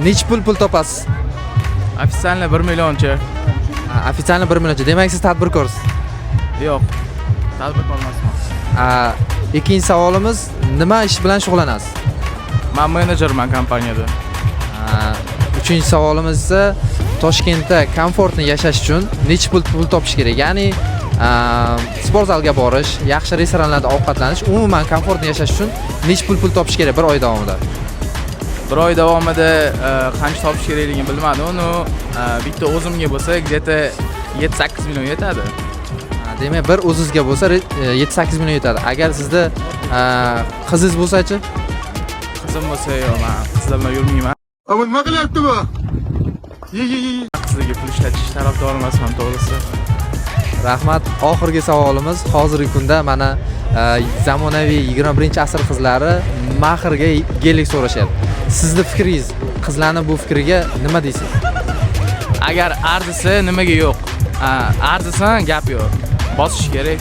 Nech pul topasiz? Ofitsialniy 1 millioncha. Ofitsialniy 1 millioncha. Demak siz tadbirkorsiz. Yo'q. Tadbirkor emasman. Ikkinchi savolimiz, nima ish bilan shug'ullanasiz? Men menejerman kompaniyada. Uchinchi savolimiz esa Toshkentda komfortni yashash uchun necha pul topish kerak? Ya'ni sport zalga borish, yaxshi restoranlarda ovqatlanish, umuman komfortni yashash uchun necha pul topish kerak bir oy davomida? Bir oy davomida qancha topish kerakligini bilmadim. Uni bitta o'zimga bo'lsa, где-то 7-8 million yetadi. Demak, bir o'zingizga bo'lsa 7-8 million yetadi. Agar sizda qizingiz bo'lsa-chi? Qizim bo'lsa, yo'q, men qizlar bilan yurmayman. Ama nima qilyapti bu? Qizlarga pul ishlatish tarafdor emasman, to'g'risi. Rahmat. Oxirgi savolimiz, hozirgi kunda mana zamonaviy 21-asr qizlari mahrga gellik so'rashyapti. Sizning fikringiz, qizlarning bu fikriga nima deysiz? Agar arzisa nimaga yo'q? Arzisan gap yo'q. Bosish kerak,